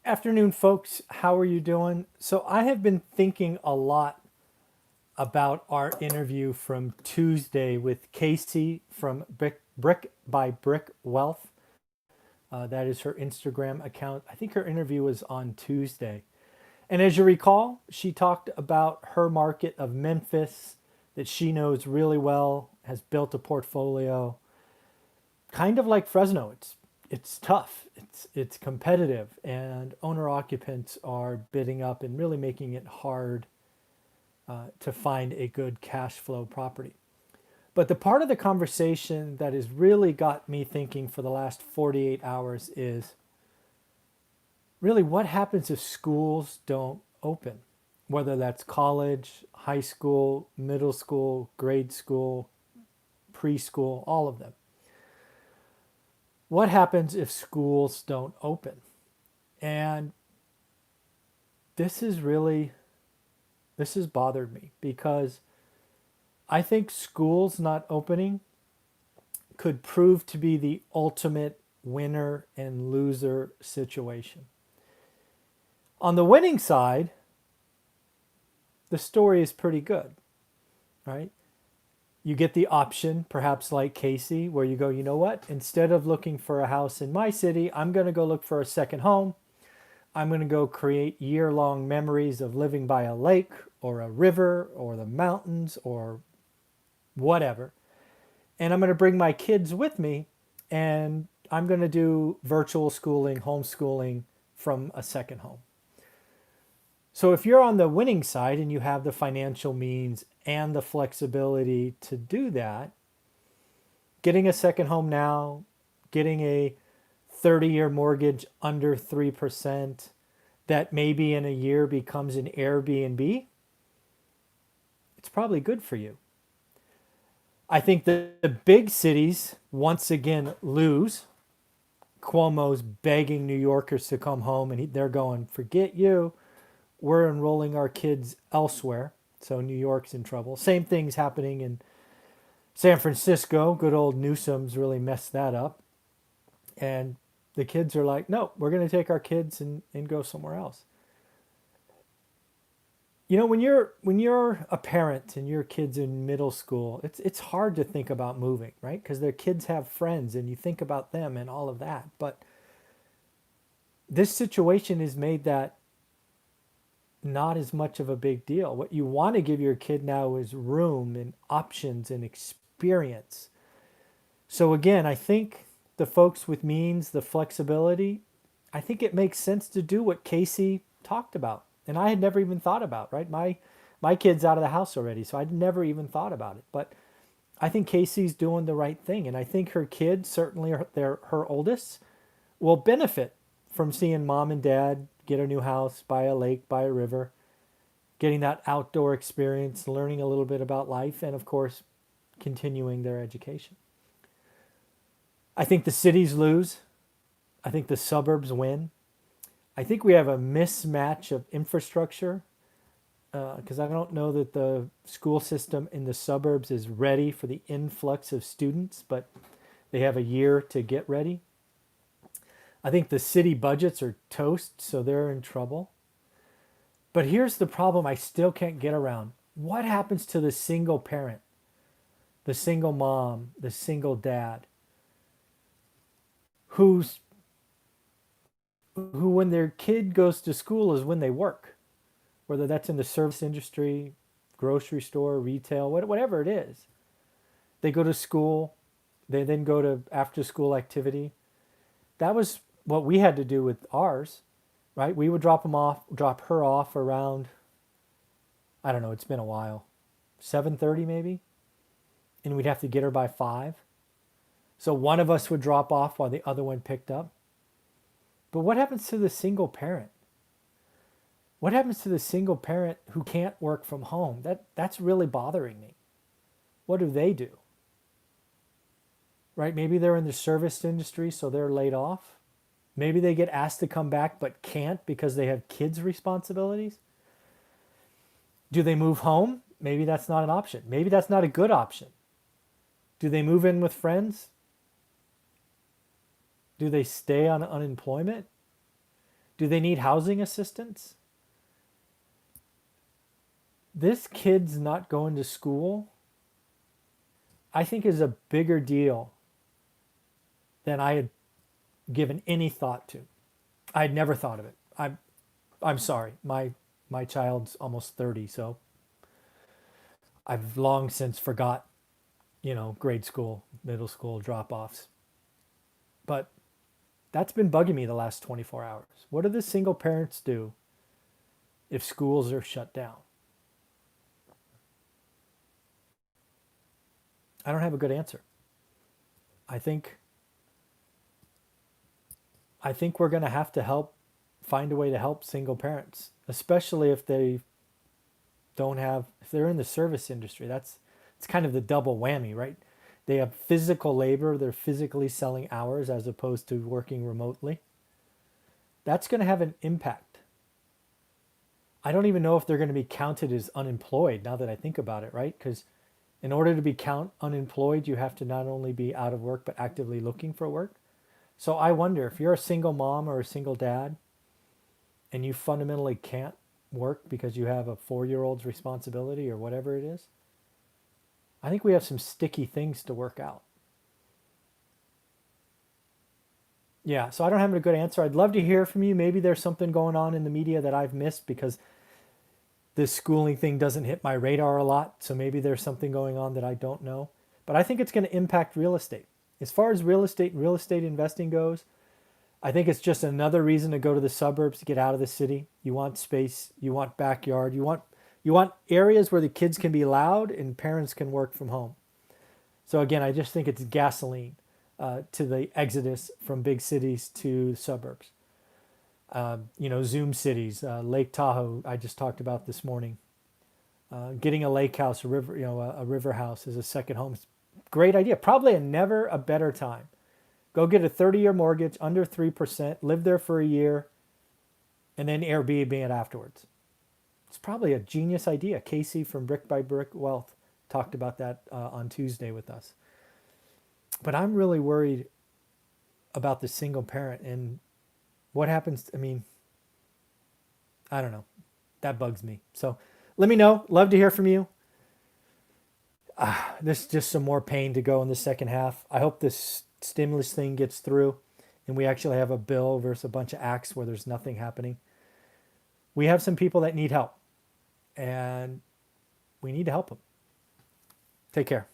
Afternoon, folks. How are you doing? So, I have been thinking a lot about our interview from Tuesday with Casey from Brick by Brick Wealth. That is her Instagram account. I think her interview was on Tuesday. And as you recall, she talked about her market of Memphis that she knows really well, has built a portfolio, kind of like Fresno. It's tough. It's competitive, and owner occupants are bidding up and really making it hard to find a good cash flow property. But the part of the conversation that has really got me thinking for the last 48 hours is really what happens if schools don't open, whether that's college, high school, middle school, grade school, preschool, all of them. What happens if schools don't open? And this is really, this has bothered me because I think schools not opening could prove to be the ultimate winner and loser situation. On the winning side, the story is pretty good, right? You get the option, perhaps like Casey, where you go, you know what? Instead of looking for a house in my city, I'm going to go look for a second home. I'm going to go create year-long memories of living by a lake or a river or the mountains or whatever. And I'm going to bring my kids with me, and I'm going to do virtual schooling, homeschooling from a second home. So if you're on the winning side and you have the financial means and the flexibility to do that, getting a second home now, getting a 30-year mortgage under 3% that maybe in a year becomes an Airbnb, it's probably good for you. I think the big cities once again lose. Cuomo's begging New Yorkers to come home, and they're going, forget you. We're enrolling our kids elsewhere. So New York's in trouble. Same thing's happening in San Francisco. Good old Newsom's really messed that up. And the kids are like, no, we're going to take our kids and go somewhere else. You know, when you're a parent and your kids in middle school, it's hard to think about moving, right? Because their kids have friends and you think about them and all of that. But this situation has made that not as much of a big deal. What you want to give your kid now is room and options and experience. So again, I think the folks with means, the flexibility, I think it makes sense to do what Casey talked about. And I had never even thought about, right? My kid's out of the house already, so I'd never even thought about it. But I think Casey's doing the right thing. And I think her kids, certainly her oldest, will benefit from seeing mom and dad get a new house by a lake, by a river, getting that outdoor experience, learning a little bit about life, and of course, continuing their education. I think the cities lose. I think the suburbs win. I think we have a mismatch of infrastructure because I don't know that the school system in the suburbs is ready for the influx of students, but they have a year to get ready. I think the city budgets are toast, so they're in trouble. But here's the problem I still can't get around. What happens to the single parent, the single mom, the single dad, who's who when their kid goes to school is when they work, whether that's in the service industry, grocery store, retail, whatever it is. They go to school, they then go to after school activity. That was what we had to do with ours, right? We would drop her off around, I don't know, it's been a while, 7:30 maybe, and we'd have to get her by 5. So one of us would drop off while the other one picked up. But what happens to the single parent? What happens to the single parent who can't work from home? That's really bothering me. What do they do? Right? Maybe they're in the service industry, so they're laid off. Maybe they get asked to come back but can't because they have kids' responsibilities. Do they move home? Maybe that's not an option. Maybe that's not a good option. Do they move in with friends? Do they stay on unemployment? Do they need housing assistance? This kid's not going to school, I think, is a bigger deal than I had given any thought to. I had never thought of it. I'm sorry. My child's almost 30, so I've long since forgot, grade school, middle school drop-offs. But that's been bugging me the last 24 hours. What do the single parents do if schools are shut down? I don't have a good answer. I think I think we're going to have to find a way to help single parents, especially if if they're in the service industry. It's kind of the double whammy, right? They have physical labor, they're physically selling hours as opposed to working remotely. That's going to have an impact. I don't even know if they're going to be counted as unemployed now that I think about it, right? Because in order to be unemployed, you have to not only be out of work, but actively looking for work. So I wonder if you're a single mom or a single dad and you fundamentally can't work because you have a 4-year-old's responsibility or whatever it is, I think we have some sticky things to work out. Yeah, so I don't have a good answer. I'd love to hear from you. Maybe there's something going on in the media that I've missed because this schooling thing doesn't hit my radar a lot. So maybe there's something going on that I don't know. But I think it's going to impact real estate. As far as real estate and real estate investing goes, I think it's just another reason to go to the suburbs, to get out of the city. You want space, you want backyard, you want areas where the kids can be loud and parents can work from home. So again, I just think it's gasoline to the exodus from big cities to suburbs. Zoom cities, Lake Tahoe, I just talked about this morning. Getting a lake house, a river house as a second home. Great idea. Probably never a better time. Go get a 30-year mortgage under 3%, live there for a year, and then Airbnb it afterwards. It's probably a genius idea. Casey from Brick by Brick Wealth talked about that on Tuesday with us. But I'm really worried about the single parent and what happens. I don't know. That bugs me. So let me know. Love to hear from you. There's just some more pain to go in the second half. I hope this stimulus thing gets through and we actually have a bill versus a bunch of acts where there's nothing happening. We have some people that need help and we need to help them. Take care.